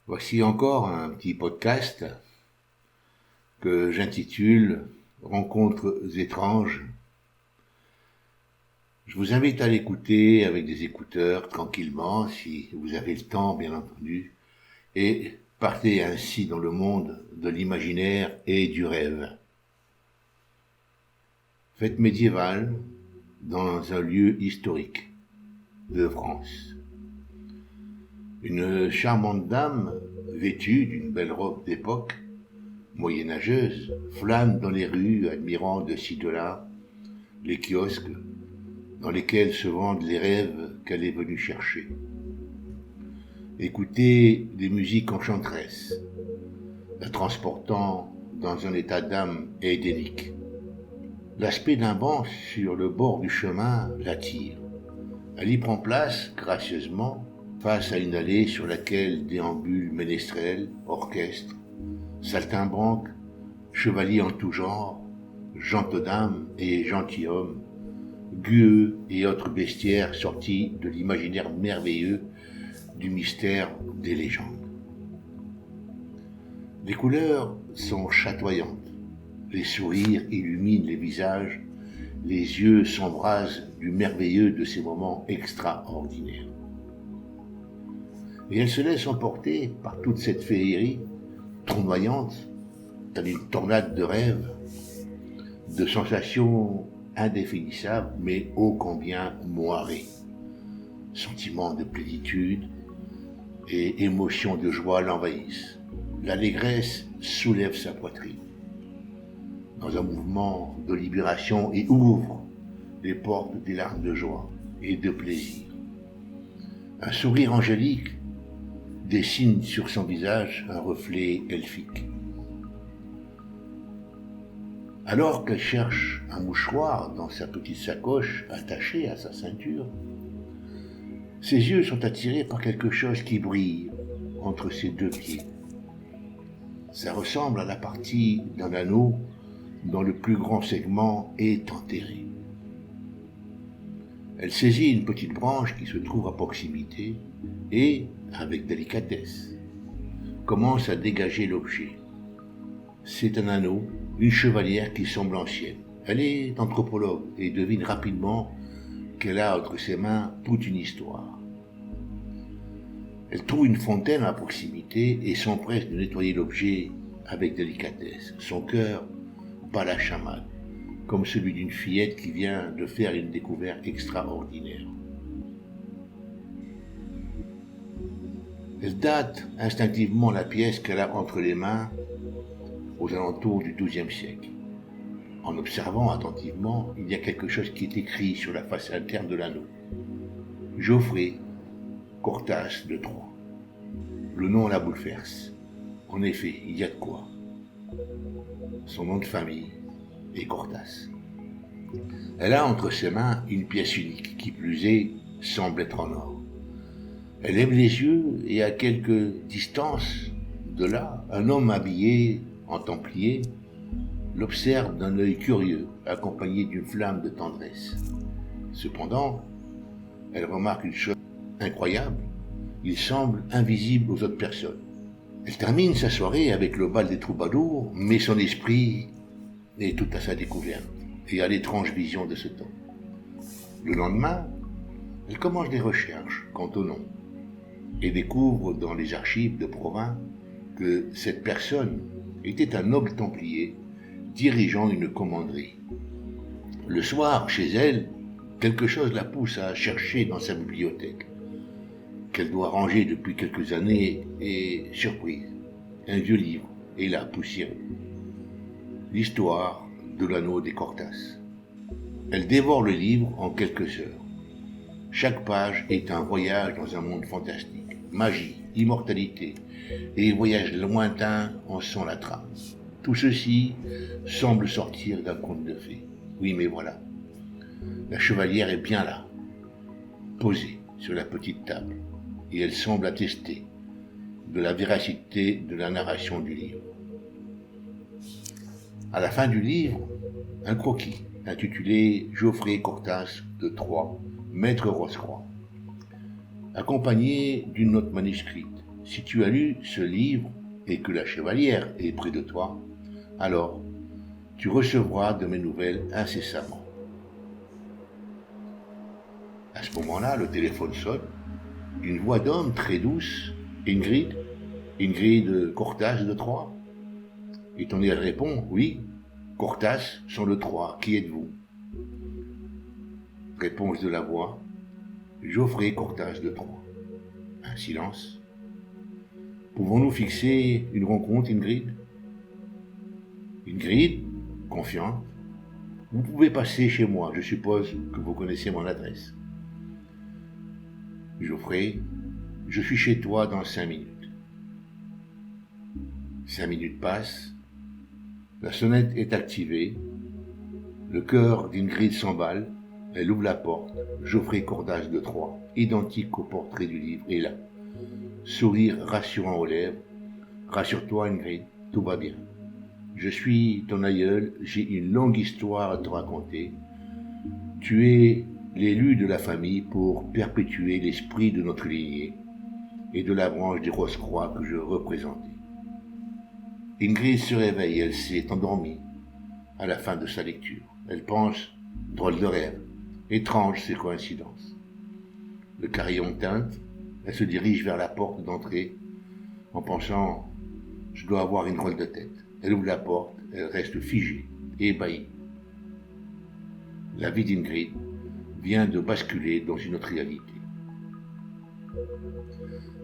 Voici encore un petit podcast que j'intitule Rencontres étranges. Je vous invite à l'écouter avec des écouteurs tranquillement, si vous avez le temps bien entendu, et partez ainsi dans le monde de l'imaginaire et du rêve. Fête médiévale dans un lieu historique de France. Une charmante dame, vêtue d'une belle robe d'époque, moyenâgeuse, flâne dans les rues, admirant de ci de là les kiosques dans lesquels se vendent les rêves qu'elle est venue chercher. Écouter des musiques enchanteresses, la transportant dans un état d'âme édénique. L'aspect d'un banc sur le bord du chemin l'attire. Elle y prend place, gracieusement, face à une allée sur laquelle déambulent ménestrels, orchestres, saltimbanques, chevaliers en tout genre, gentildames et gentilshommes, gueux et autres bestiaires sortis de l'imaginaire merveilleux du mystère des légendes. Les couleurs sont chatoyantes, les sourires illuminent les visages, les yeux s'embrasent du merveilleux de ces moments extraordinaires. Et elle se laisse emporter par toute cette féerie, tournoyante, telle une tornade de rêves, de sensations indéfinissables, mais ô combien moirées. Sentiments de plénitude et émotions de joie l'envahissent. L'allégresse soulève sa poitrine, dans un mouvement de libération, et ouvre les portes des larmes de joie et de plaisir. Un sourire angélique dessine sur son visage un reflet elfique. Alors qu'elle cherche un mouchoir dans sa petite sacoche attachée à sa ceinture, ses yeux sont attirés par quelque chose qui brille entre ses deux pieds. Ça ressemble à la partie d'un anneau dont le plus grand segment est enterré. Elle saisit une petite branche qui se trouve à proximité et, avec délicatesse, commence à dégager l'objet. C'est un anneau, une chevalière qui semble ancienne. Elle est anthropologue et devine rapidement qu'elle a entre ses mains toute une histoire. Elle trouve une fontaine à proximité et s'empresse de nettoyer l'objet avec délicatesse. Son cœur bat la chamade, comme celui d'une fillette qui vient de faire une découverte extraordinaire. Elle date instinctivement la pièce qu'elle a entre les mains aux alentours du XIIe siècle. En observant attentivement, il y a quelque chose qui est écrit sur la face interne de l'anneau. Geoffrey Cortas de Troyes. Le nom la bouleverse. En effet, il y a de quoi. Son nom de famille est Cortas. Elle a entre ses mains une pièce unique, qui plus est, semble être en or. Elle lève les yeux et à quelque distance de là, un homme habillé en templier l'observe d'un œil curieux, accompagné d'une flamme de tendresse. Cependant, elle remarque une chose incroyable, il semble invisible aux autres personnes. Elle termine sa soirée avec le bal des troubadours, mais son esprit est tout à sa découverte et à l'étrange vision de ce temps. Le lendemain, elle commence des recherches quant au nom et découvre dans les archives de Provins que cette personne était un noble templier dirigeant une commanderie. Le soir, chez elle, quelque chose la pousse à chercher dans sa bibliothèque, qu'elle doit ranger depuis quelques années, et, surprise, un vieux livre est là, poussiéreux. L'histoire de l'anneau des Cortas. Elle dévore le livre en quelques heures. Chaque page est un voyage dans un monde fantastique. Magie, immortalité et voyages lointains en sont la trame. Tout ceci semble sortir d'un conte de fées. Oui, mais voilà. La chevalière est bien là, posée sur la petite table, et elle semble attester de la véracité de la narration du livre. À la fin du livre, un croquis intitulé Geoffrey Cortas de Troyes, maître Rose-Croix, accompagné d'une note manuscrite Si tu as lu ce livre et que la chevalière est près de toi, alors tu recevras de mes nouvelles incessamment. À ce moment-là, le téléphone sonne. Une voix d'homme très douce. Ingrid, Ingrid Cortas de Troyes. Et Tonnerre répond, oui, Cortas sont le Troyes, qui êtes-vous? Réponse de la voix, Geoffrey Cortas de Troyes. Un silence. Pouvons-nous fixer une rencontre, Ingrid? Ingrid, confiante, vous pouvez passer chez moi, je suppose que vous connaissez mon adresse. Geoffrey, je suis chez toi dans 5 minutes. 5 minutes passent, la sonnette est activée, le cœur d'Ingrid s'emballe, elle ouvre la porte, Geoffrey Cortas de Troyes, identique au portrait du livre, est là. Sourire rassurant aux lèvres. Rassure-toi, Ingrid, tout va bien. Je suis ton aïeul, j'ai une longue histoire à te raconter. Tu es l'élu de la famille pour perpétuer l'esprit de notre lignée et de la branche des Rose-Croix que je représentais. Ingrid se réveille, elle s'est endormie à la fin de sa lecture. Elle pense, drôle de rêve, étrange ces coïncidences. Le carillon teinte, elle se dirige vers la porte d'entrée en pensant « je dois avoir une drôle de tête ». Elle ouvre la porte, elle reste figée, ébahie. La vie d'Ingrid vient de basculer dans une autre réalité.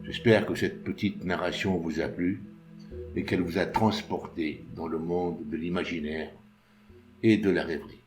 J'espère que cette petite narration vous a plu et qu'elle vous a transporté dans le monde de l'imaginaire et de la rêverie.